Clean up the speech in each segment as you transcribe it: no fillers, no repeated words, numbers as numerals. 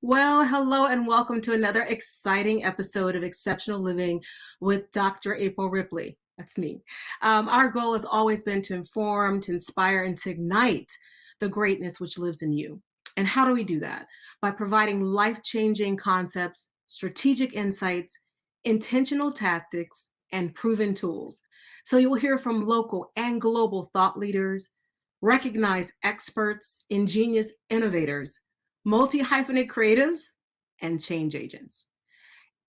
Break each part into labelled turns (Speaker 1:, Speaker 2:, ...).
Speaker 1: Well, hello and welcome to another exciting episode of Exceptional Living with Dr. April Ripley. That's me. Our goal has always been to inform, to inspire, and to ignite the greatness which lives in you. And how do we do that? By providing life-changing concepts, strategic insights, intentional tactics, and proven tools. So you will hear from local and global thought leaders, recognized experts, ingenious innovators, multi-hyphenate creatives, and change agents.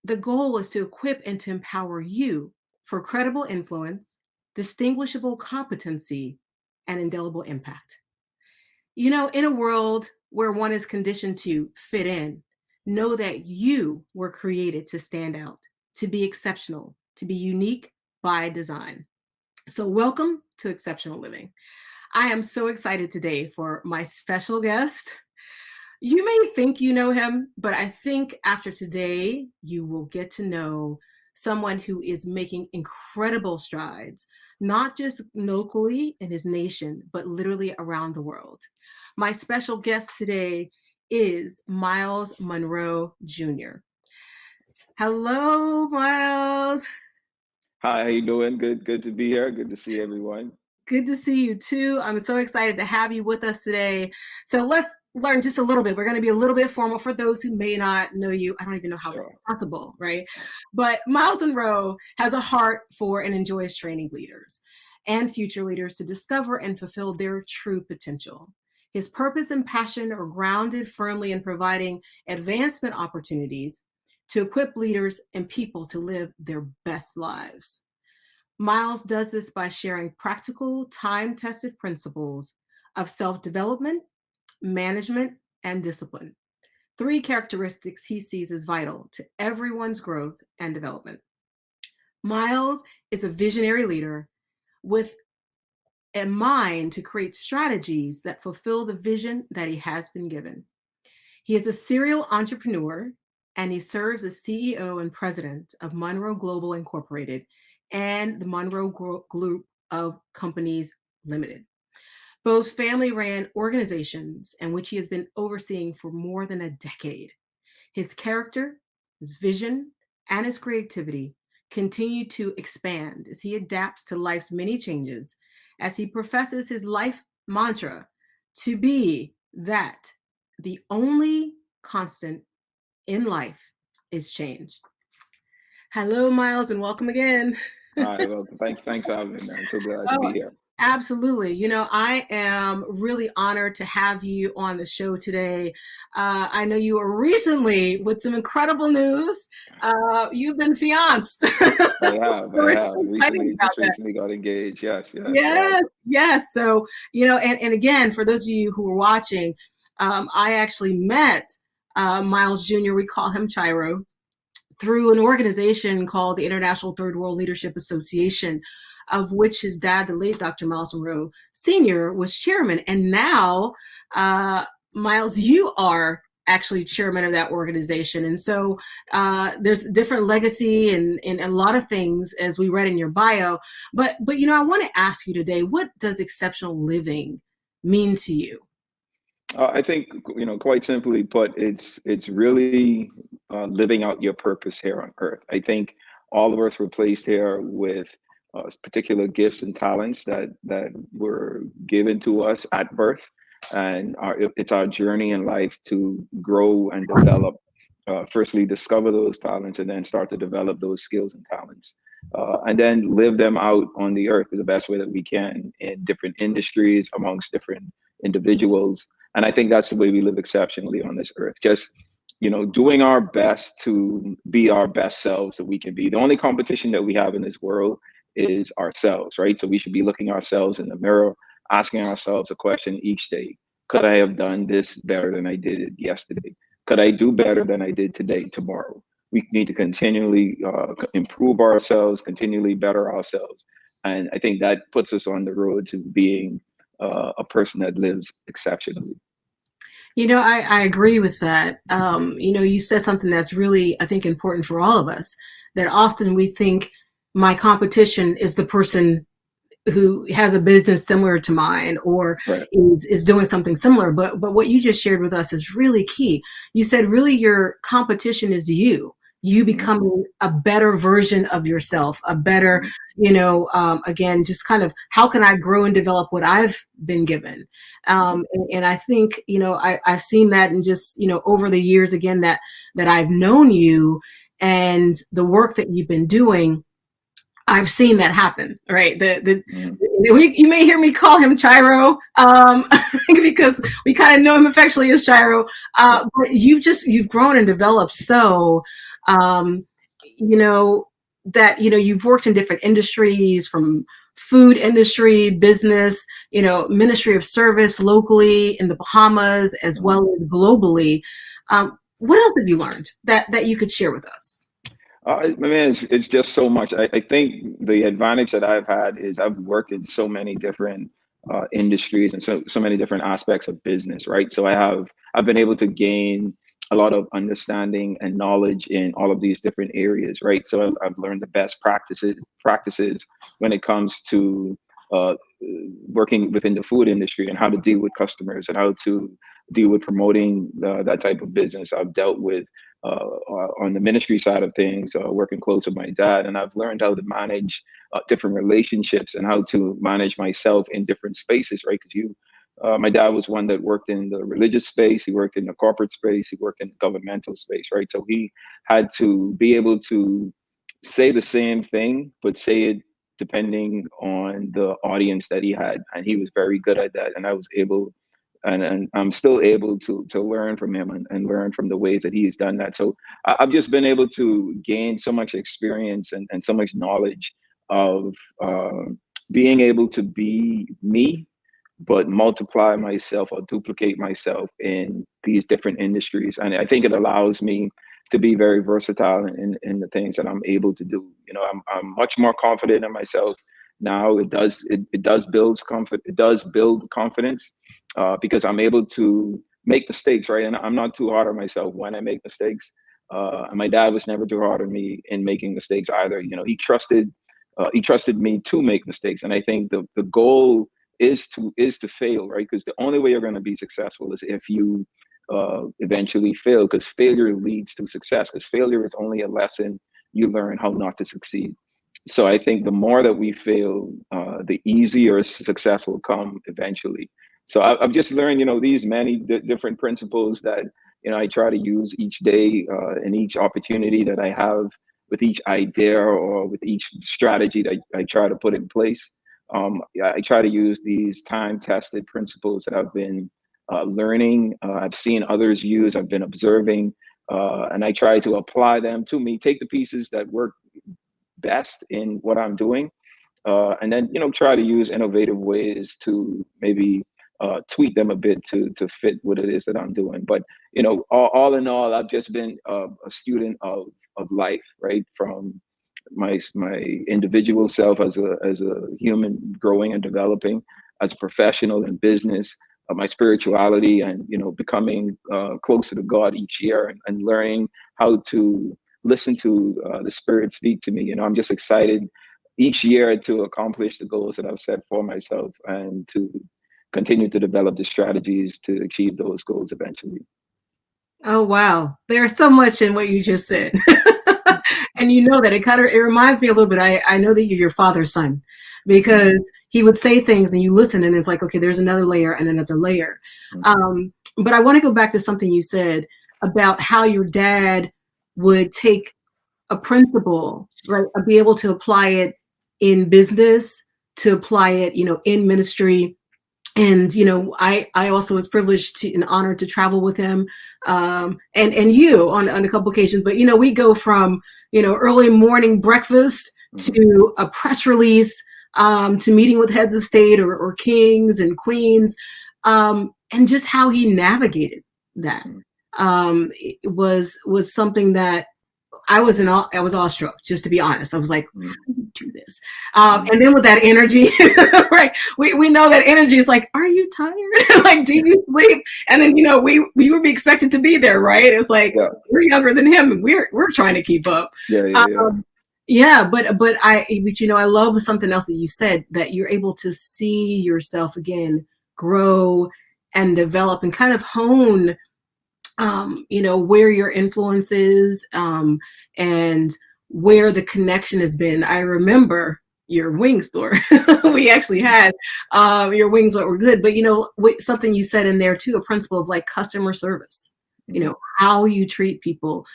Speaker 1: The goal is to equip and to empower you for credible influence, distinguishable competency, and indelible impact. You know, in a world where one is conditioned to fit in, know that you were created to stand out, to be exceptional, to be unique by design. So, welcome to Exceptional Living. I am so excited today for my special guest. You may think you know him, but I think after today, you will get to know someone who is making incredible strides, not just locally in his nation, but literally around the world. My special guest today is Myles Munroe Jr. Hello, Myles.
Speaker 2: Hi, how you doing? Good to be here. Good to see everyone.
Speaker 1: Good to see you too. I'm so excited to have you with us today. So let's learn just a little bit. We're going to be a little bit formal for those who may not know you. I don't even know how that's
Speaker 2: Sure.
Speaker 1: possible, right? But Myles Munroe has a heart for and enjoys training leaders and future leaders to discover and fulfill their true potential. His purpose and passion are grounded firmly in providing advancement opportunities to equip leaders and people to live their best lives. Myles does this by sharing practical, time-tested principles of self-development, management, and discipline. Three characteristics he sees as vital to everyone's growth and development. Myles is a visionary leader with a mind to create strategies that fulfill the vision that he has been given. He is a serial entrepreneur and he serves as CEO and president of Monroe Global Incorporated and the Monroe Group of Companies Limited, both family ran organizations in which he has been overseeing for more than a decade. His character, his vision, and his creativity continue to expand as he adapts to life's many changes, as he professes his life mantra to be that the only constant in life is change. Hello, Myles, and welcome again.
Speaker 2: Hi, well, thanks for having me, man. So glad to
Speaker 1: Oh,
Speaker 2: be here.
Speaker 1: absolutely. You know, I am really honored to have you on the show today. I know you were recently with some incredible news. You've been fianced.
Speaker 2: I
Speaker 1: We're
Speaker 2: have
Speaker 1: excited
Speaker 2: recently,
Speaker 1: about
Speaker 2: just
Speaker 1: that.
Speaker 2: recently got engaged. Yes, wow.
Speaker 1: Yes, yes. So, you know, and again, for those of you who are watching, I actually met Myles Jr., we call him Chiro, through an organization called the International Third World Leadership Association, of which his dad, the late Dr. Myles Munroe Sr., was chairman. And now, Myles, you are actually chairman of that organization. And so there's different legacy and a lot of things as we read in your bio. But you know, I want to ask you today, what does exceptional living mean to you?
Speaker 2: I think, quite simply put, it's really living out your purpose here on earth. I think all of us were placed here with particular gifts and talents that were given to us at birth, and it's our journey in life to grow and develop. Firstly, discover those talents, and then start to develop those skills and talents, and then live them out on the earth the best way that we can in different industries amongst different individuals. And I think that's the way we live exceptionally on this earth. Just, doing our best to be our best selves that we can be. The only competition that we have in this world is ourselves, right? So we should be looking ourselves in the mirror, asking ourselves a question each day. Could I have done this better than I did it yesterday? Could I do better than I did today, tomorrow? We need to continually improve ourselves, continually better ourselves. And I think that puts us on the road to being a person that lives exceptionally.
Speaker 1: You know, I agree with that. You know, you said something that's really, I think, important for all of us, that often we think my competition is the person who has a business similar to mine, or
Speaker 2: Right.
Speaker 1: is doing something similar. But what you just shared with us is really key. You said really your competition is you
Speaker 2: Mhm.
Speaker 1: becoming a better version of yourself, a better,
Speaker 2: Mhm.
Speaker 1: again, just kind of how can I grow and develop what I've been given.
Speaker 2: Mhm.
Speaker 1: And I think, I've seen that in just, over the years, again, that I've known you and the work that you've been doing. I've seen that happen, right?
Speaker 2: Mhm.
Speaker 1: You may hear me call him Chiro, because we kind of know him affectionately as Chiro.
Speaker 2: Yeah.
Speaker 1: But you've grown and developed so, um, you know, that, you've worked in different industries, from food industry, business, ministry of service locally in the Bahamas as
Speaker 2: Mhm.
Speaker 1: well as globally. What else have you learned that you could share with us?
Speaker 2: I mean, it's just so much. I think the advantage that I've had is I've worked in so many different industries and so many different aspects of business, right? So I've been able to gain a lot of understanding and knowledge in all of these different areas, right? So I've learned the best practices when it comes to uh, working within the food industry and how to deal with customers and how to deal with promoting that type of business. I've dealt with on the ministry side of things, working close with my dad, and I've learned how to manage different relationships and how to manage myself in different spaces, right? Because my dad was one that worked in the religious space, he worked in the corporate space, he worked in the governmental space, right? So he had to be able to say the same thing, but say it depending on the audience that he had, and he was very good at that. And I was able and I'm still able to learn from him and learn from the ways that he's done that. So I've just been able to gain so much experience and so much knowledge of being able to be me, but multiply myself or duplicate myself in these different industries. And I think it allows me to be very versatile in the things that I'm able to do. I'm much more confident in myself now. It does build confidence because I'm able to make mistakes, right? And I'm not too hard on myself when I make mistakes. And my dad was never too hard on me in making mistakes either. He trusted me to make mistakes, and I think the goal is to fail, right? Because the only way you're going to be successful is if you eventually fail, because failure leads to success. Because failure is only a lesson you learn how not to succeed. So I think the more that we fail, the easier success will come eventually. So I've just learned, these many different principles that I try to use each day and each opportunity that I have with each idea or with each strategy that I try to put in place. Yeah, I try to use these time-tested principles that I've been learning. I've seen others use. I've been observing, and I try to apply them to me. Take the pieces that work best in what I'm doing, and then try to use innovative ways to maybe tweak them a bit to fit what it is that I'm doing. But all in all, I've just been a student of life, right? From my individual self as a human growing and developing, as a professional in business, my spirituality, and becoming closer to God each year, and learning how to listen to the Spirit speak to me. I'm just excited each year to accomplish the goals that I've set for myself and to continue to develop the strategies to achieve those goals eventually.
Speaker 1: Oh, wow. There's so much in what you just said. And that it reminds me a little bit. I know that you're your father's son,
Speaker 2: Mhm.
Speaker 1: because he would say things and you listen and it's like, okay, there's another layer and another layer.
Speaker 2: Mhm.
Speaker 1: But I want to go back to something you said about how your dad would take a principle, right, and be able to apply it in business, to apply it, in ministry. And I also was privileged and honored to travel with him, and you on a couple occasions. But we go from early morning breakfast
Speaker 2: Mhm.
Speaker 1: to a press release, to meeting with heads of state, or kings and queens, and just how he navigated that,
Speaker 2: Mhm.
Speaker 1: it was something that I was awestruck, just to be honest. I was like,
Speaker 2: Mhm.
Speaker 1: how do you do this?
Speaker 2: Mhm.
Speaker 1: And then with that energy, right? We know that energy is like, are you tired? Like, do you sleep? And then we would be expected to be there, right? It was like
Speaker 2: Yeah,
Speaker 1: we're younger than him, and we're trying to keep up.
Speaker 2: yeah, yeah, yeah.
Speaker 1: Um, Yeah, but I love something else that you said, that you're able to see yourself again grow and develop and kind of hone, where your influence is, and where the connection has been. I remember your wing store. We actually had your wings that were good, but something you said in there too, a principle of like customer service.
Speaker 2: Mhm,
Speaker 1: How you treat people.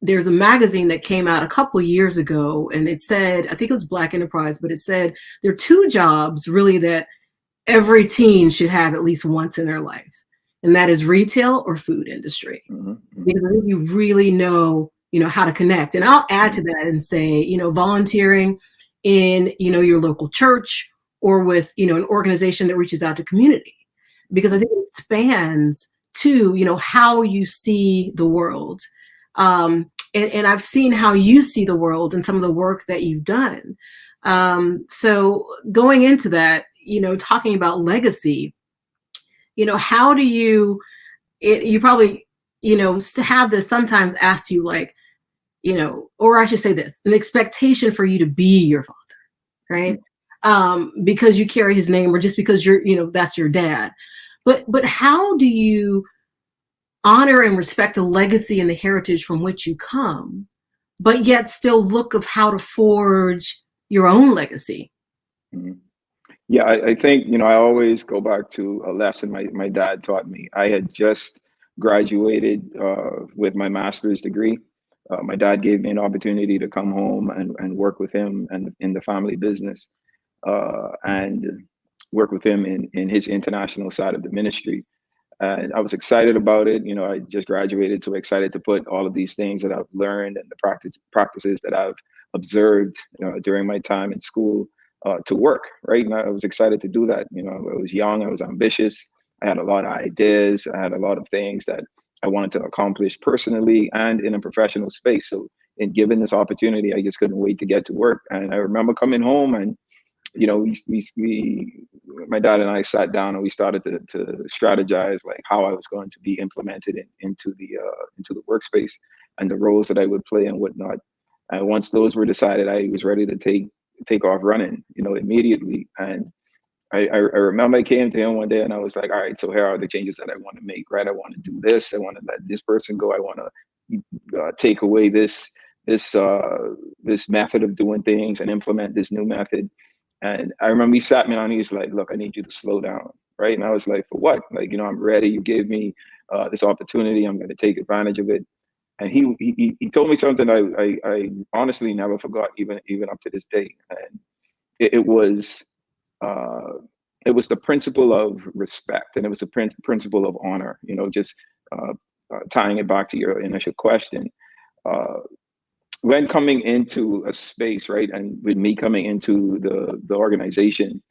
Speaker 1: There's a magazine that came out a couple years ago, and it said, I think it was Black Enterprise, but it said there are two jobs really that every teen should have at least once in their life, and that is retail or food industry.
Speaker 2: mhm, mhm,
Speaker 1: Because you really know how to connect. And I'll add to
Speaker 2: mhm,
Speaker 1: that and say, volunteering in, your local church, or with, an organization that reaches out to community, because I
Speaker 2: mhm,
Speaker 1: think it expands to, how you see the world. And I've seen how you see the world and some of the work that you've done. So going into that, talking about legacy, how do you probably, to have this sometimes ask you like, or I should say this, an expectation for you to be your father, right?
Speaker 2: mhm,
Speaker 1: Because you carry his name, or just because that's your dad. But how do you honor and respect the legacy and the heritage from which you come, but yet still look of how to forge your own legacy?
Speaker 2: mhm. Yeah, I think, I always go back to a lesson my dad taught me. I had just graduated with my master's degree. My dad gave me an opportunity to come home and work with him and in the family business, and work with him in his international side of the ministry. And I was excited about it. I just graduated, so excited to put all of these things that I've learned and the practices that I've observed during my time in school to work. Right, and I was excited to do that. I was young, I was ambitious, I had a lot of ideas, I had a lot of things that I wanted to accomplish personally and in a professional space. So, in given this opportunity, I just couldn't wait to get to work. And I remember coming home and my dad and I sat down and we started to strategize like how I was going to be implemented into the workspace and the roles that I would play and whatnot. And once those were decided, I was ready to take off running, immediately. And I remember I came to him one day and I was like, all right, so here are the changes that I want to make, right? I want to do this. I want to let this person go. I want to take away this method of doing things and implement this new method. And I remember he sat me down and he was like, look, I need you to slow down, right? And I was like, for what? Like, I'm ready. You gave me this opportunity. I'm going to take advantage of it. And he told me something I honestly never forgot, even up to this day. And it was uh, it was the principle of respect, and it was the principle of honor. Just uh, tying it back to your initial question. Uh, when coming into a space, right, and with me coming into the organization,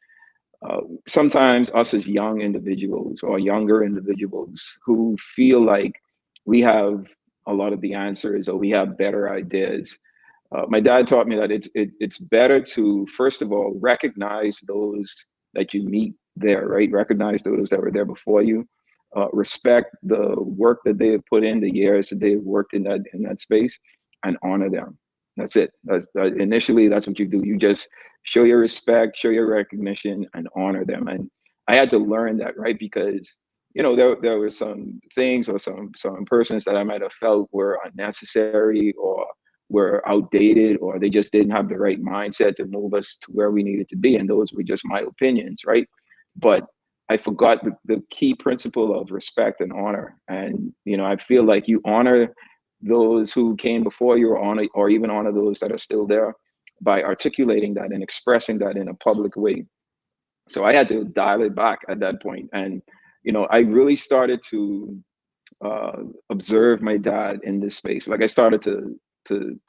Speaker 2: sometimes us as young individuals or younger individuals who feel like we have a lot of the answers or we have better ideas. My dad taught me that it's better to first of all recognize those that you meet there, right? Recognize those that were there before you. Respect the work that they have put in, the years that they've worked in that space, and honor them. That's it. Initially, that's what you do. You just show your respect, show your recognition, and honor them. And I had to learn that, right? Because there were some things or some persons that I might have felt were unnecessary or were outdated, or they just didn't have the right mindset to move us to where we needed to be. And those were just my opinions, right? But I forgot the key principle of respect and honor. And I feel like you honor those who came before you, or even honor those that are still there by articulating that and expressing that in a public way. So I had to dial it back at that point. And I really started to uh, observe my dad in this space. Like I started to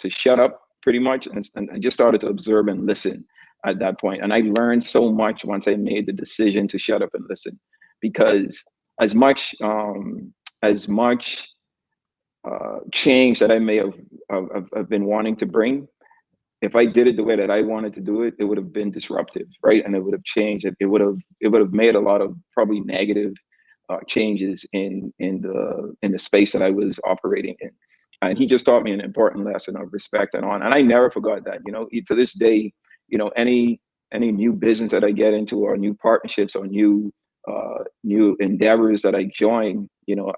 Speaker 2: shut up pretty much, and I just started to observe and listen at that point. And I learned so much once I made the decision to shut up and listen, because as much change that I may have been wanting to bring, if I did it the way that I wanted to do it, it would have been disruptive, right? And it would have changed it. It would have made a lot of probably negative changes in the space that I was operating in. And he just taught me an important lesson of respect and honor. And I never forgot that. To this day, any new business that I get into, or new partnerships, or new endeavors that I join,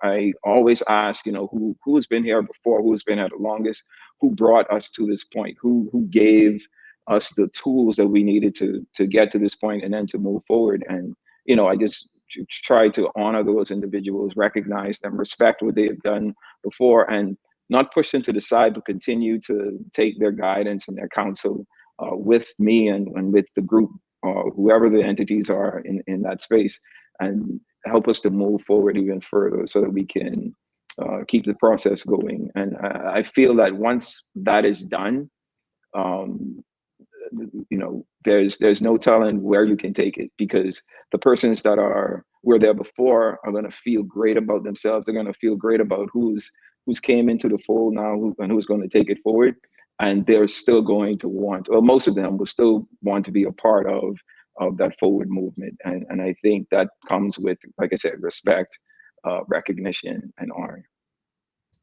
Speaker 2: I always ask, who's been here before, who's been here the longest, who brought us to this point, who gave us the tools that we needed to get to this point and then to move forward. And I just try to honor those individuals, recognize them, respect what they have done before, and not push them to the side, but continue to take their guidance and their counsel with me and with the group, whoever the entities are in that space, and help us to move forward even further so that we can keep the process going. And I feel that once that is done, um, there's no telling where you can take it, because the persons that were there before are going to feel great about themselves. They're going to feel great about who's came into the fold now, and who's going to take it forward. And they're still going to want, or most of them will still want to be a part of that forward movement. And I think that comes with, like I said, respect, recognition, and honor.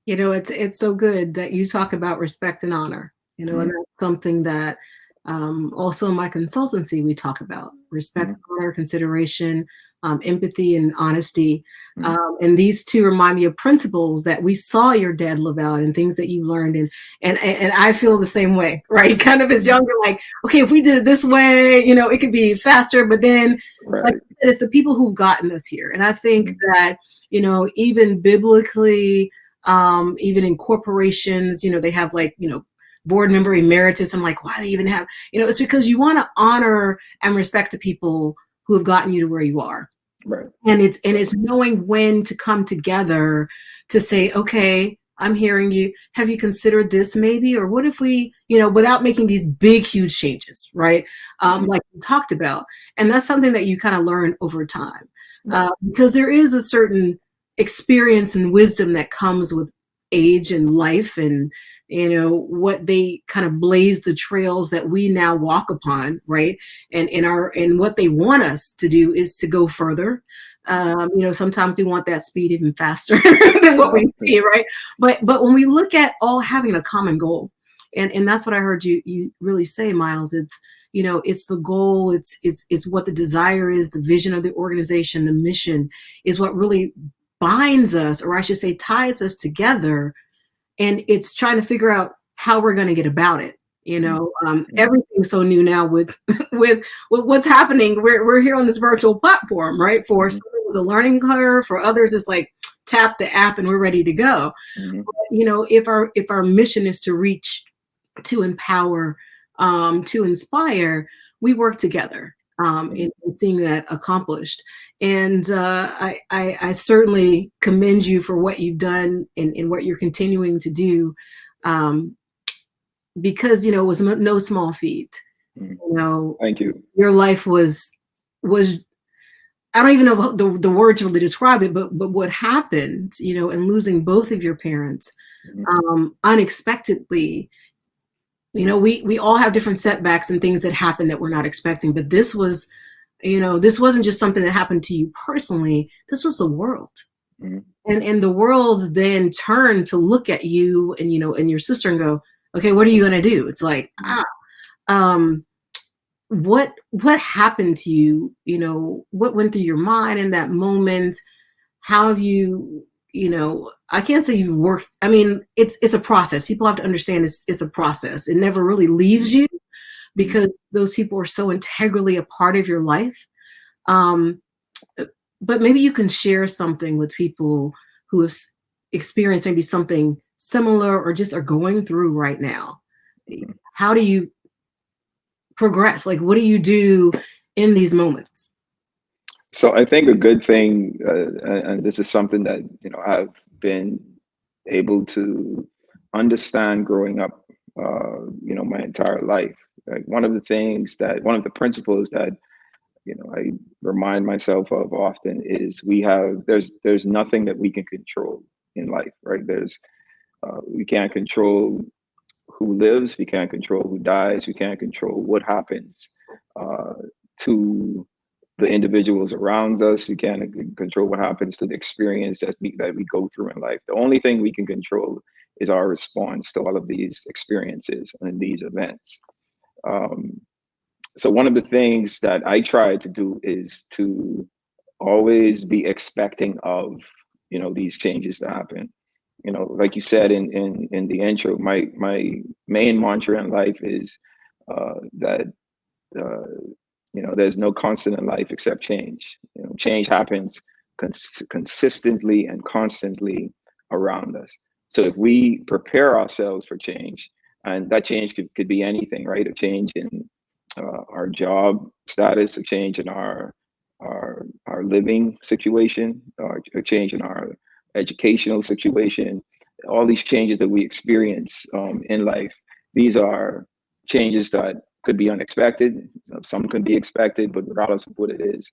Speaker 1: It's so good that you talk about respect and honor, and
Speaker 2: Mhm.
Speaker 1: that's something that also in my consultancy we talk about: respect,
Speaker 2: Mhm.
Speaker 1: honor, consideration, empathy, and honesty.
Speaker 2: Mhm.
Speaker 1: And these two remind me of principles that we saw your dad live out, and things that you learned. And I feel the same way, right? Kind of as
Speaker 2: Mhm.
Speaker 1: younger, like, okay, if we did it this way, it could be faster. But then, like
Speaker 2: Right.
Speaker 1: you said, it's the people who've gotten us here. And I think
Speaker 2: Mhm.
Speaker 1: that, even biblically, even in corporations, they have, like, board member emeritus. I'm like, why do they even have, it's because you want to honor and respect the people who have gotten you to where you are.
Speaker 2: Right.
Speaker 1: And it's knowing when to come together to say, okay, I'm hearing you. Have you considered this maybe? Or what if we, without making these big, huge changes, right?
Speaker 2: Mhm.
Speaker 1: Like we talked about. And that's something that you kind of learn over time,
Speaker 2: Right.
Speaker 1: because there is a certain experience and wisdom that comes with age and life, and what they kind of blaze the trails that we now walk upon, right? And what they want us to do is to go further. Sometimes we want that speed even faster than what
Speaker 2: Yeah.
Speaker 1: we see, right? But when we look at all having a common goal, and that's what I heard you really say, Myles. It's the goal. It's what the desire is, the vision of the organization, the mission is what really binds us, or I should say, ties us together. And it's trying to figure out how we're going to get about it.
Speaker 2: Mhm. Mhm.
Speaker 1: Everything's so new now with with what's happening. We're here on this virtual platform, right? For
Speaker 2: Mhm.
Speaker 1: some it was a learning curve. For others, it's like tap the app and we're ready to go.
Speaker 2: Mhm.
Speaker 1: If our mission is to reach, to empower, to inspire, we work together,
Speaker 2: Mhm.
Speaker 1: in seeing that accomplished. And I certainly commend you for what you've done and what you're continuing to do, um, because it was no small feat.
Speaker 2: Mhm.
Speaker 1: You know,
Speaker 2: Thank you.
Speaker 1: your life was I don't even know the word to really describe it, but what happened, in losing both of your parents,
Speaker 2: Mhm.
Speaker 1: unexpectedly. We all have different setbacks and things that happen that we're not expecting, but this wasn't just something that happened to you personally. This was the world.
Speaker 2: Mhm.
Speaker 1: And the world's then turned to look at you and and your sister and go, okay, what are you going to do? It's like,
Speaker 2: Mhm.
Speaker 1: um what happened to you? What went through your mind in that moment? How have I can't say you've worked. I mean, it's a process. People have to understand it's a process. It never really leaves
Speaker 2: Mhm.
Speaker 1: you,
Speaker 2: Mhm.
Speaker 1: because those people are so integrally a part of your life. Um, but maybe you can share something with people who have experienced maybe something similar, or just are going through right now.
Speaker 2: Mhm.
Speaker 1: How do you progress? Like, what do you do in these moments?
Speaker 2: So I think a good thing, and this is something that I've been able to understand growing up, my entire life. Like one of the principles that I remind myself of often is there's nothing that we can control in life, right? We can't control who lives, we can't control who dies, we can't control what happens uh, to the individuals around us. We can't control what happens to the experience that we go through in life. The only thing we can control is our response to all of these experiences and these events. Um, so one of the things that I try to do is to always be expecting of, these changes to happen. Like you said in the intro, my main mantra in life is that uh, there's no constant in life except change. Change happens consistently and constantly around us. So if we prepare ourselves for change, and that change could be anything, right? A change in our job status, a change in our living situation, or a change in our educational situation, all these changes that we experience in life, these are changes that could be unexpected. Some can be expected, but regardless of what it is,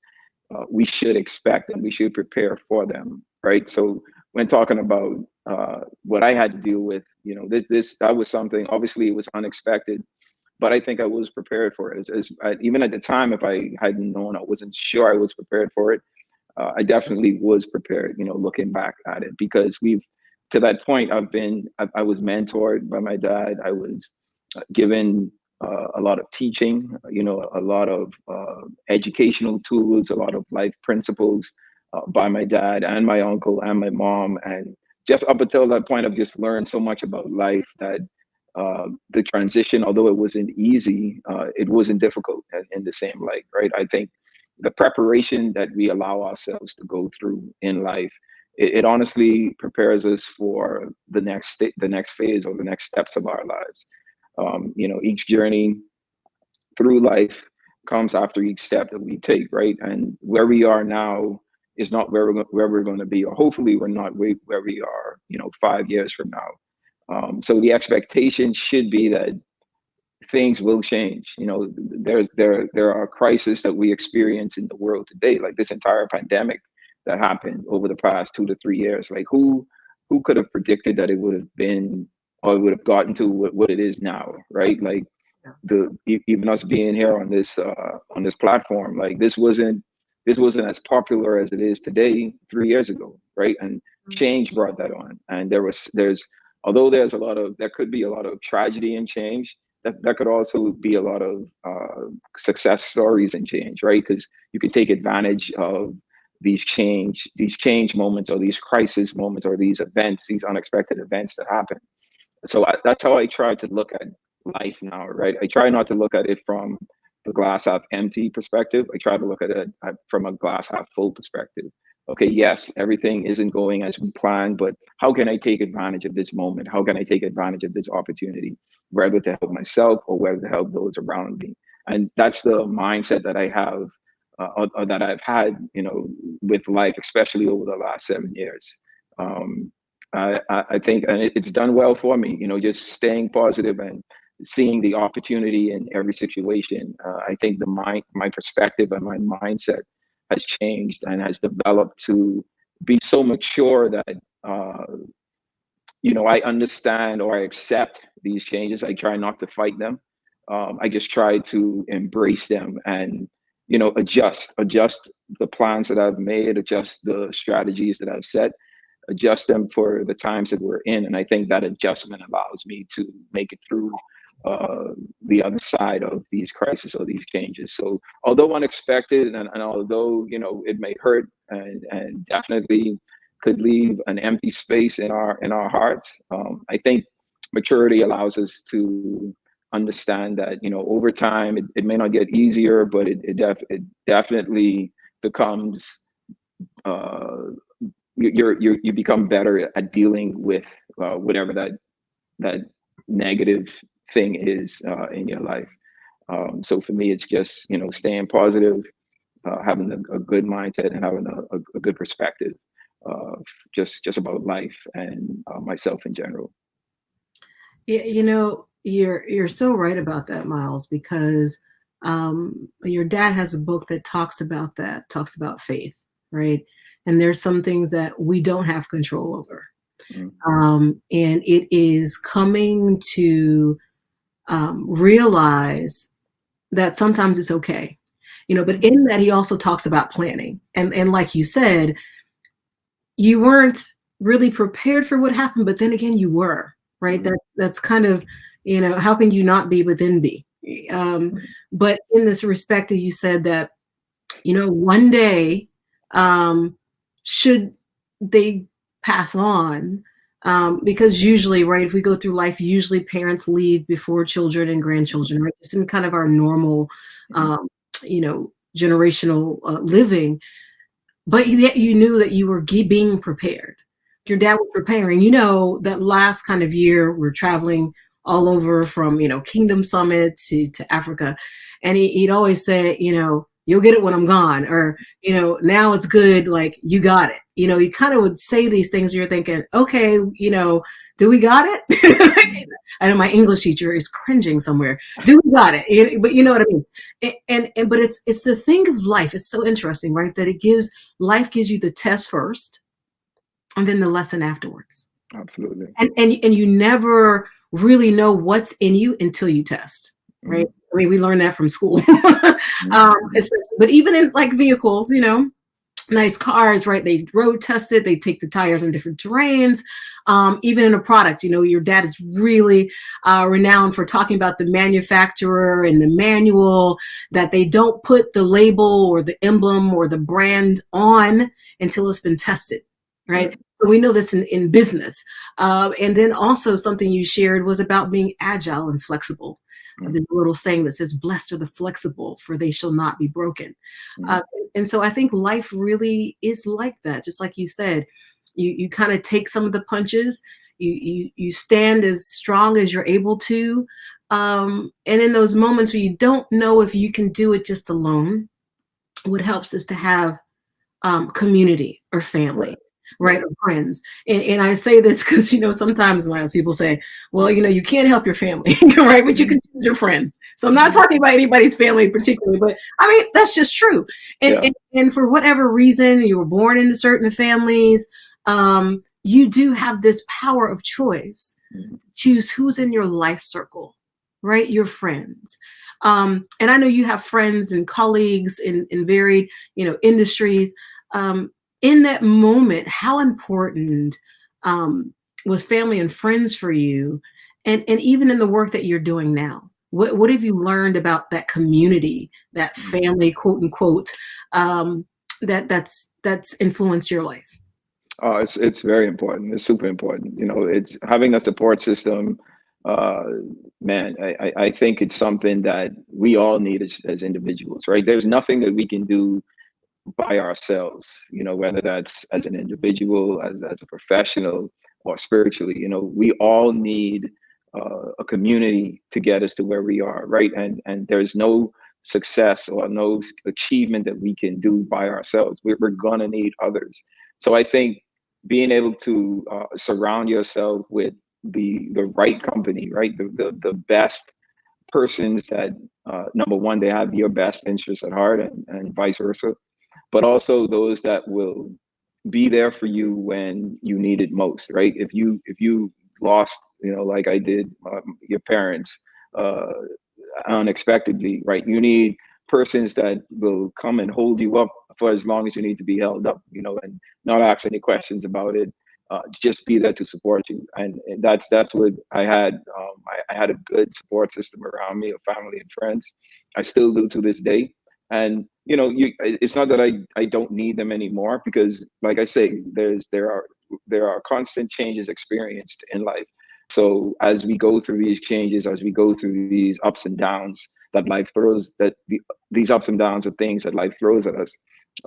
Speaker 2: we should expect and we should prepare for them, right? So when talking about what I had to deal with, that was something. Obviously, it was unexpected, but I think I was prepared for it. Even at the time, if I hadn't known, I wasn't sure I was prepared for it. I definitely was prepared. Looking back at it, because to that point, I was mentored by my dad. I was given a lot of teaching, a lot of educational tools, a lot of life principles by my dad and my uncle and my mom. And just up until that point, I've just learned so much about life that the transition, although it wasn't easy, it wasn't difficult in the same light, right? I think the preparation that we allow ourselves to go through in life, it honestly prepares us for the next phase or the next steps of our lives. Each journey through life comes after each step that we take, right? And where we are now is not where we're going to be, or hopefully we're not where we are, 5 years from now. So the expectation should be that things will change. There are crises that we experience in the world today, like this entire pandemic that happened over the past 2 to 3 years. Like who could have predicted that it would have been, or it would have gotten to what it is now, right? Like even us being here on this platform, like this wasn't as popular as it is today 3 years ago, right? And change brought that on. And there's although there could be a lot of tragedy in change, that could also be a lot of success stories in change, right? Because you can take advantage of these change moments, or these crisis moments, or these events, these unexpected events that happen. So that's how I try to look at life now, right? I try not to look at it from the glass half empty perspective. I try to look at it from a glass half full perspective. Okay, yes, everything isn't going as we planned, but how can I take advantage of this moment? How can I take advantage of this opportunity, whether to help myself or whether to help those around me? And that's the mindset that I have, or that I've had, with life, especially over the last 7 years. Um, I think, and it's done well for me, just staying positive and seeing the opportunity in every situation. I think my perspective and my mindset has changed and has developed to be so mature that, I understand or I accept these changes. I try not to fight them. I just try to embrace them and, adjust the plans that I've made, adjust the strategies that I've set, adjust them for the times that we're in. And I think that adjustment allows me to make it through uh, the other side of these crises or these changes. So although unexpected, and although, it may hurt, and definitely could leave an empty space in our hearts, I think maturity allows us to understand that, over time it may not get easier, but it definitely becomes, you become better at dealing with whatever that negative thing is in your life. So for me, it's just, staying positive, having a good mindset, and having a good perspective, just about life and myself in general.
Speaker 1: Yeah, you're so right about that, Myles, because your dad has a book that talks about faith, right? And there's some things that we don't have control over.
Speaker 2: Mm.
Speaker 1: And it is coming to realize that sometimes it's okay. But in that, he also talks about planning. And like you said, you weren't really prepared for what happened, but then again, you were. right?
Speaker 2: Mhm.
Speaker 1: That's kind of, how can you not be with envy? Um, but in this respect, you said that, one day, um, should they pass on, because usually, right, if we go through life, usually parents leave before children and grandchildren, right? Just in kind of our normal,
Speaker 2: Mhm.
Speaker 1: um, generational living. But yet you knew that you were being prepared. Your dad was preparing. That last kind of year, we're traveling all over from, Kingdom Summit to Africa. And he'd always say, you'll get it when I'm gone. Or, now it's good. Like, you got it. He kind of would say these things. You're thinking, okay, do we got it? I know my English teacher is cringing somewhere. Do we got it? But you know what I mean? And but it's the thing of life. It's so interesting, right? That life gives you the test first and then the lesson afterwards.
Speaker 2: Absolutely.
Speaker 1: And you never really know what's in you until you test, right?
Speaker 2: Mhm.
Speaker 1: I mean, we learned that from school.
Speaker 2: Mhm.
Speaker 1: But even in like vehicles, nice cars, right? They road test it. They take the tires on different terrains. Even in a product, your dad is really renowned for talking about the manufacturer and the manual, that they don't put the label or the emblem or the brand on until it's been tested, right?
Speaker 2: Right.
Speaker 1: So we know this in business. And then also something you shared was about being agile and flexible.
Speaker 2: Mhm.
Speaker 1: There's a little saying that says, "Blessed are the flexible, for they shall not be broken."
Speaker 2: Mhm.
Speaker 1: Uh, and so I think life really is like that. Just like you said, you kind of take some of the punches. You stand as strong as you're able to. And in those moments where you don't know if you can do it just alone, what helps is to have community or family,
Speaker 2: Right.
Speaker 1: right?
Speaker 2: Right.
Speaker 1: Or friends. And I say this because, sometimes when people say, well, you can't help your family, right? But you can
Speaker 2: Mhm.
Speaker 1: choose your friends. So I'm not
Speaker 2: Mhm.
Speaker 1: talking about anybody's family particularly, but I mean, that's just true. And,
Speaker 2: Yeah.
Speaker 1: and, and for whatever reason, you were born into certain families, you do have this power of choice.
Speaker 2: Mhm.
Speaker 1: Choose who's in your life circle, right? Your friends. And I know you have friends and colleagues in varied, industries. um, in that moment, how important um, was family and friends for you, and even in the work that you're doing now? What have you learned about that community, that
Speaker 2: Mhm.
Speaker 1: family, quote unquote, that's influenced your life?
Speaker 2: Oh, it's very important. It's super important. It's having a support system. Uh, Man, I think it's something that we all need as individuals, right? There's nothing that we can do by ourselves, whether that's as an individual, as a professional, or spiritually. We all need a community to get us to where we are, right? And there's no success or no achievement that we can do by ourselves. We're gonna need others. So I think being able to surround yourself with the right company, right? The best persons that, number one, they have your best interests at heart, and vice versa, but also those that will be there for you when you need it most, right? If you lost, like I did, your parents, uh, unexpectedly, right? You need persons that will come and hold you up for as long as you need to be held up, and not ask any questions about it. Just be there to support you, and that's what I had. I had a good support system around me, of family and friends. I still do to this day, and it's not that I don't need them anymore, because, like I say, there are constant changes experienced in life. So as we go through these changes, as we go through these ups and downs that life throws, these ups and downs of things that life throws at us,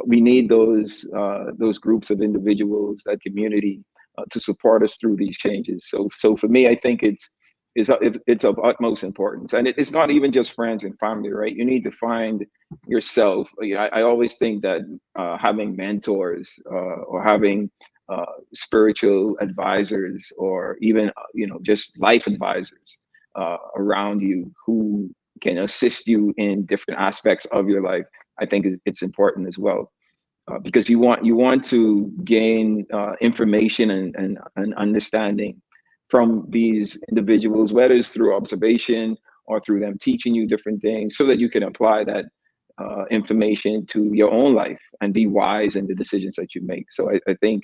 Speaker 2: we need those groups of individuals, that community, to support us through these changes. So for me, I think it's of utmost importance, and it's not even just friends and family, right? You need to find yourself. I always think that having mentors, or having spiritual advisors, or even just life advisors around you, who can assist you in different aspects of your life, I think it's important as well, because you want to gain information and understanding from these individuals, whether it's through observation or through them teaching you different things, so that you can apply that information to your own life and be wise in the decisions that you make. So I think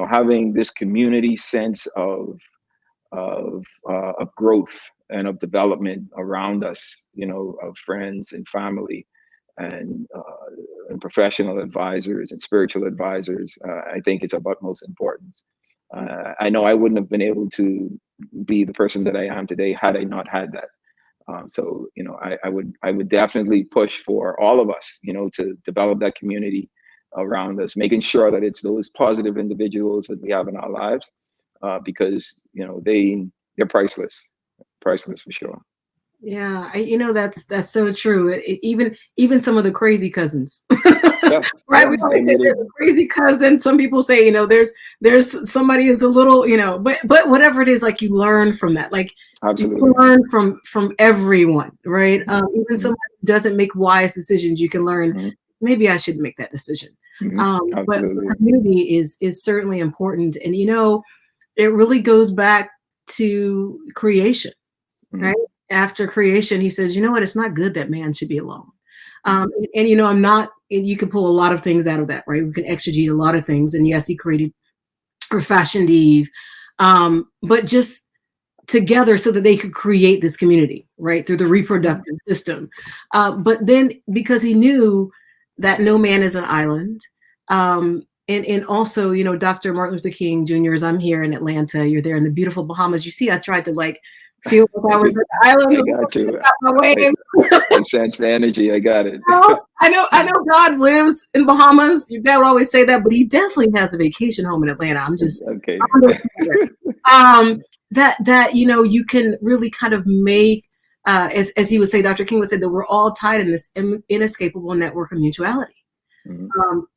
Speaker 2: having this community sense of of growth and of development around us, of friends and family and professional advisors and spiritual advisors. I think it's of utmost importance. I know I wouldn't have been able to be the person that I am today had I not had that. So I would definitely push for all of us, to develop that community around us, making sure that it's those positive individuals that we have in our lives, because they're priceless for sure.
Speaker 1: Yeah, that's so true. Even some of the crazy cousins,
Speaker 2: Yeah,
Speaker 1: right?
Speaker 2: yeah,
Speaker 1: We
Speaker 2: I
Speaker 1: always say
Speaker 2: mean it.
Speaker 1: there's a crazy cousin. Some people say, there's somebody is a little, but whatever it is, like you learn from that. Like you
Speaker 2: Absolutely.
Speaker 1: learn from everyone, right? Even
Speaker 2: Mhm,
Speaker 1: someone who doesn't make wise decisions, you can learn.
Speaker 2: mhm,
Speaker 1: Maybe I shouldn't make that decision.
Speaker 2: mhm.
Speaker 1: But
Speaker 2: Absolutely.
Speaker 1: community is certainly important, and it really goes back to creation, right?
Speaker 2: Mhm,
Speaker 1: After creation, he says, you know what? It's not good that man should be alone.
Speaker 2: mhm,
Speaker 1: I'm not, and you can pull a lot of things out of that, right? We can exegete a lot of things. And yes, he created or fashioned Eve, but just together so that they could create this community, right? Through the
Speaker 2: mhm,
Speaker 1: reproductive system. But then because he knew that no man is an island, and also, Dr. Martin Luther King Jr. I'm here in Atlanta. You're there in the beautiful Bahamas. You see, I tried to like feel like I was in the islands
Speaker 2: I
Speaker 1: a little
Speaker 2: got
Speaker 1: bit,
Speaker 2: you.
Speaker 1: got my way.
Speaker 2: I, I sense the energy. I got it.
Speaker 1: I know God lives in Bahamas. Your dad would always say that, but he definitely has a vacation home in Atlanta.
Speaker 2: Okay.
Speaker 1: I'm just that you can really kind of make, as he would say, Dr. King would say, that we're all tied in this inescapable network of mutuality,
Speaker 2: Mhm,
Speaker 1: um,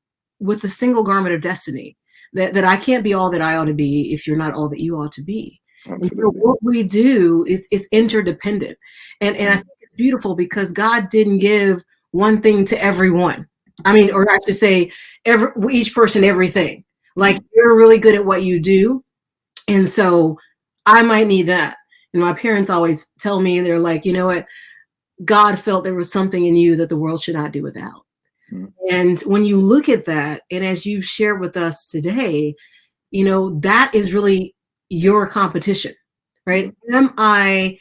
Speaker 1: with a single garment of destiny. That I can't be all that I ought to be if you're not all that you ought to be. And so
Speaker 2: absolutely.
Speaker 1: what we do is interdependent, and I
Speaker 2: Mhm,
Speaker 1: think it's beautiful because God didn't give one thing to everyone. I mean, or I should say, each person everything. Like
Speaker 2: mhm,
Speaker 1: you're really good at what you do, and so I might need that. And my parents always tell me, they're like, you know what? God felt there was something in you that the world should not do without.
Speaker 2: mhm,
Speaker 1: And when you look at that, and as you've shared with us today, that is really your competition, right?
Speaker 2: mhm,
Speaker 1: Am I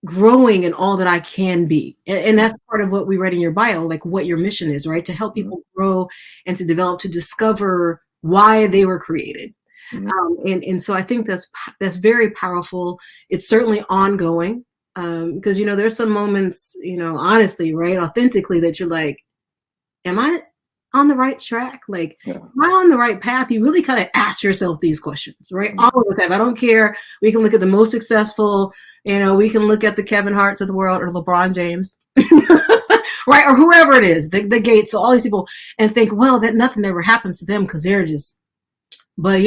Speaker 1: growing in all that I can be? And
Speaker 2: mhm,
Speaker 1: that's part of what we read in your bio, like what your mission is, right? To help
Speaker 2: mhm,
Speaker 1: people grow and to develop, to discover why they were created.
Speaker 2: mhm.
Speaker 1: And so I think that's very powerful. It's certainly ongoing, because there's some moments, honestly, right, authentically, that you're like, am I on the right track? Like,
Speaker 2: Yeah.
Speaker 1: am I on the right path? You really kind of ask yourself these questions, right? All
Speaker 2: Mhm,
Speaker 1: of the time. I don't care. We can look at the most successful, we can look at the Kevin Harts of the world or LeBron James, right? Or whoever it is, the Gates, all these people, and think, well, that nothing ever happens to them because they're just, but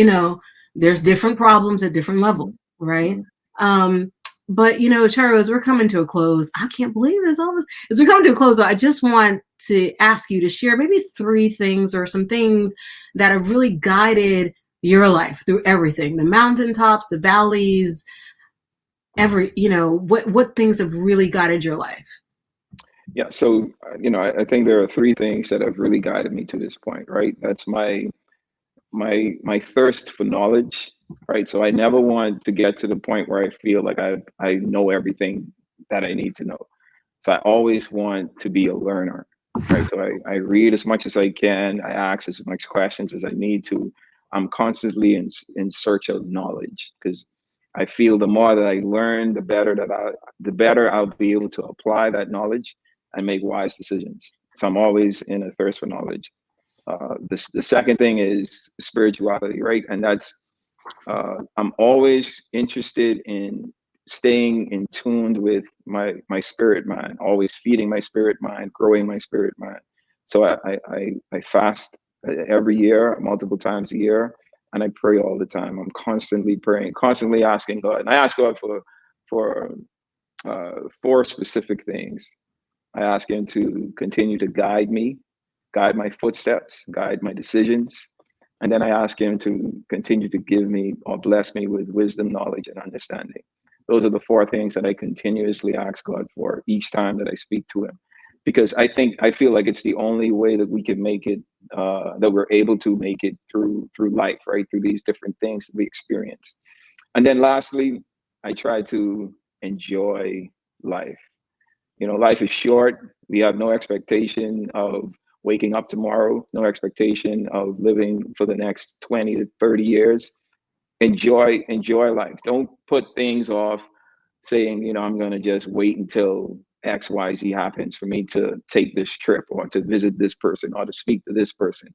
Speaker 1: there's different problems at different levels,
Speaker 2: mhm,
Speaker 1: right?
Speaker 2: mhm.
Speaker 1: um but Charo, as we're coming to a close, I can't believe this almost, as we're coming to a close, I just want to ask you to share maybe three things or some things that have really guided your life through everything, the mountaintops, the valleys, what things have really guided your life.
Speaker 2: Yeah. So, I think there are three things that have really guided me to this point, right? That's my thirst for knowledge, right? So I never want to get to the point where I feel like I know everything that I need to know. So I always want to be a learner, right? So I read as much as I can. I ask as much questions as I need to. I'm constantly in search of knowledge because I feel the more that I learn, the better I'll be able to apply that knowledge and make wise decisions. So I'm always in a thirst for knowledge. The second thing is spirituality, right? And that's I'm always interested in staying in tuned with my spirit mind, always feeding my spirit mind, growing my spirit mind. So I fast every year, multiple times a year, and I pray all the time. I'm constantly praying, constantly asking God, and I ask God for four specific things. I ask Him to continue to guide me, guide my footsteps, guide my decisions, and then I ask Him to continue to give me or bless me with wisdom, knowledge, and understanding. Those are the four things that I continuously ask God for each time that I speak to Him. Because I feel like it's the only way that we can make it, that we're able to make it through life, right? Through these different things that we experience. And then lastly, I try to enjoy life. Life is short. We have no expectation of waking up tomorrow, no expectation of living for the next 20 to 30 years. Enjoy life. Don't put things off saying, I'm going to just wait until XYZ happens for me to take this trip or to visit this person or to speak to this person.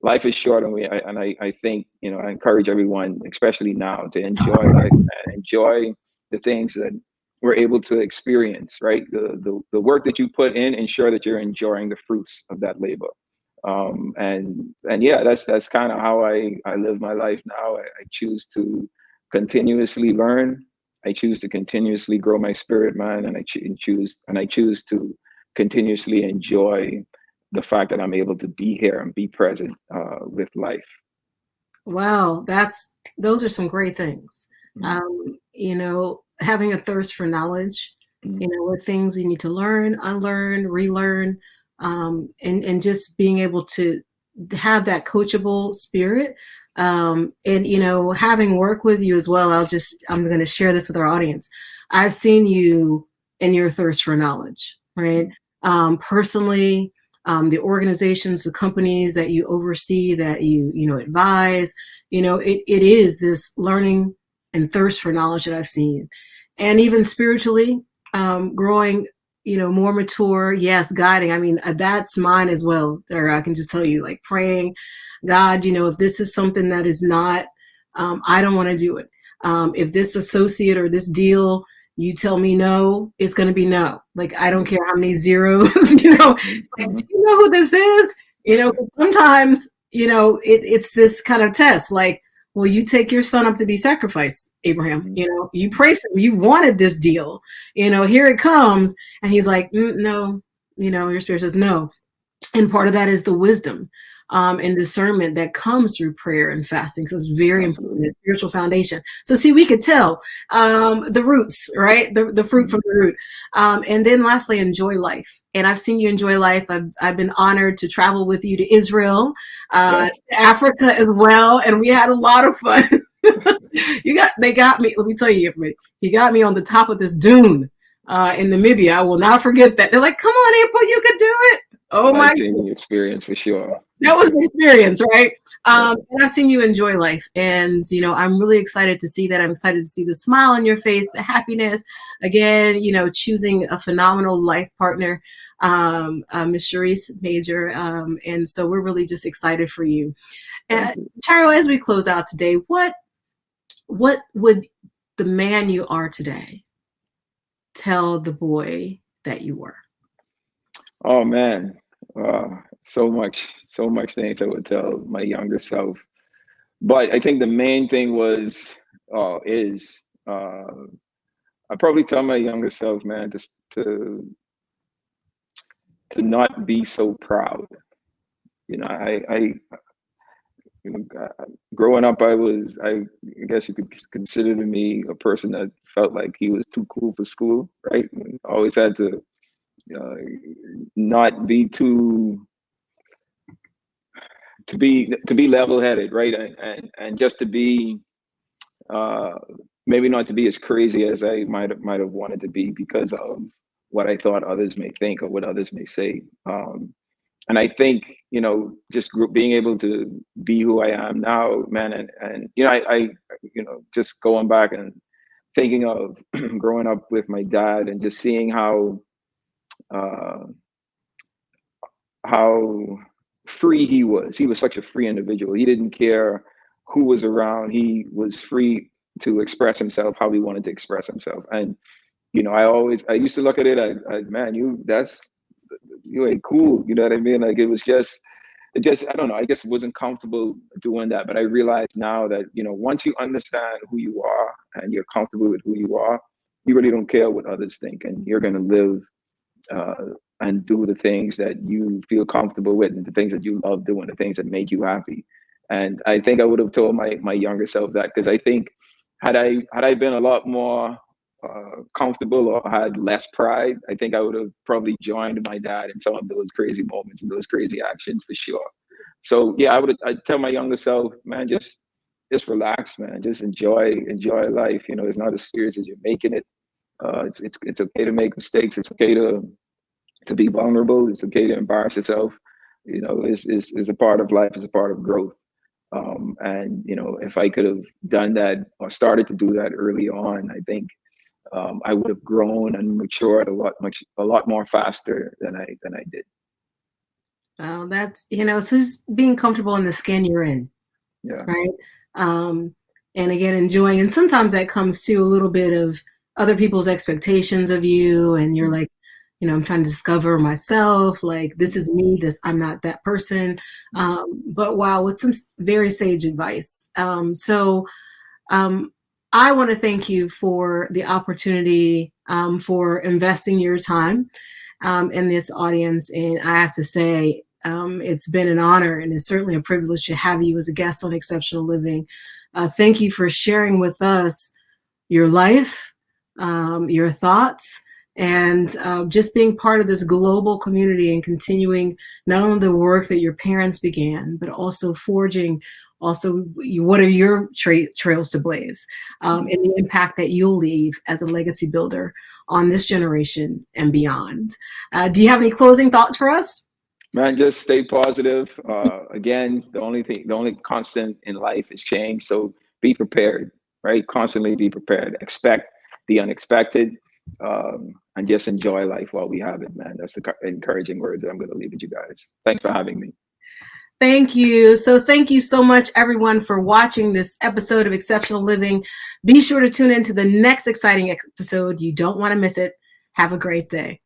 Speaker 2: Life is short, and I think, I encourage everyone, especially now, to enjoy life and enjoy the things that we're able to experience, right? The work that you put in, ensure that you're enjoying the fruits of that labor. And yeah, that's kind of how I live my life now. I choose to continuously learn. I choose to continuously grow my spirit, man, and I choose to continuously enjoy the fact that I'm able to be here and be present with life.
Speaker 1: Wow, those are some great things.
Speaker 2: Mm,
Speaker 1: Having a thirst for knowledge,
Speaker 2: mm,
Speaker 1: what things we need to learn, unlearn, relearn, and just being able to have that coachable spirit. And having worked with you as well, I'm going to share this with our audience. I've seen you in your thirst for knowledge, right?
Speaker 2: mm.
Speaker 1: Personally, the organizations, the companies that you oversee, that you advise, it is this learning and thirst for knowledge that I've seen, and even spiritually, growing, more mature. Yes, guiding. I mean, that's mine as well. Or I can just tell you, like praying, God, if this is something that is not, I don't want to do it. If this associate or this deal, you tell me no, it's going to be no. Like, I don't care how many zeros, it's like, do
Speaker 2: Mhm.
Speaker 1: you know who this is? 'Cause sometimes, it's this kind of test. Like, well, you take your son up to be sacrificed, Abraham.
Speaker 2: Mhm.
Speaker 1: You pray for him. You wanted this deal. Here it comes. And he's like, no, your spirit says no. And part of that is the wisdom, and discernment that comes through prayer and fasting. So it's very important,
Speaker 2: Absolutely.
Speaker 1: the spiritual foundation. So see, we could tell, the roots, right? The fruit
Speaker 2: Mhm.
Speaker 1: from the root. And then lastly, enjoy life. And I've seen you enjoy life. I've been honored to travel with you to Israel,
Speaker 2: Yes.
Speaker 1: to Africa as well. And we had a lot of fun. They got me, let me tell you, everybody, he got me on the top of this dune, in Namibia. I will not forget that. They're like, come on, April, you could do it. Oh my,
Speaker 2: Life-changing experience for sure.
Speaker 1: that was an experience, right?
Speaker 2: Yeah.
Speaker 1: And I've seen you enjoy life, and I'm really excited to see that. I'm excited to see the smile on your face, the happiness. Again, choosing a phenomenal life partner, Miss Sharice Major, and so we're really just excited for you.
Speaker 2: Thank you.
Speaker 1: Charo, as we close out today, what would the man you are today tell the boy that you were?
Speaker 2: Oh man, so much things I would tell my younger self. But I think the main thing is I probably tell my younger self, man, just to not be so proud. I you know, growing up, I guess you could consider me a person that felt like he was too cool for school, right? Always had to uh, not be too to be level-headed, right? And just to be uh, maybe not to be as crazy as I might have wanted to be because of what I thought others may think or what others may say. And I think just being able to be who I am now, man, and I just going back and thinking of growing up with my dad and just seeing uh, how free he was. He was such a free individual. He didn't care who was around. He was free to express himself how he wanted to express himself. And I used to look at it as man, you ain't cool. You know what I mean? Like it just I don't know. I guess wasn't comfortable doing that. But I realize now that once you understand who you are and you're comfortable with who you are, you really don't care what others think, and you're gonna live and do the things that you feel comfortable with and the things that you love doing, the things that make you happy. And I think I would have told my younger self that because I think had I been a lot more comfortable or had less pride, I think I would have probably joined my dad in some of those crazy moments and those crazy actions for sure. So yeah, I'd tell my younger self, man, just just relax, man. Just enjoy life. You know, it's not as serious as you're making it. It's okay to make mistakes. It's okay to be vulnerable. It's okay to embarrass yourself. You know, it's a part of life. It's a part of growth. And you know, if I could have done that or started to do that early on, I think I would have grown and matured a lot more faster than I did.
Speaker 1: Well, that's, so just being comfortable in the skin you're in,
Speaker 2: Yeah.
Speaker 1: right? Um, and again, enjoying, and sometimes that comes to a little bit of other people's expectations of you, and you're like, I'm trying to discover myself, like, this is me, I'm not that person. But wow, with some very sage advice. Um, I want to thank you for the opportunity, for investing your time in this audience. And I have to say, it's been an honor, and it's certainly a privilege to have you as a guest on Exceptional Living. Thank you for sharing with us your life, your thoughts, and just being part of this global community and continuing not only the work that your parents began, but also forging also what are your trails to blaze, and the impact that you'll leave as a legacy builder on this generation and beyond. Do you have any closing thoughts for us?
Speaker 2: Man, just stay positive. Again, the only constant in life is change. So be prepared, right? Constantly be prepared. Expect the unexpected, and just enjoy life while we have it, man. That's the encouraging words that I'm going to leave with you guys. Thanks for having me.
Speaker 1: Thank you. So thank you so much, everyone, for watching this episode of Exceptional Living. Be sure to tune in to the next exciting episode. You don't want to miss it. Have a great day.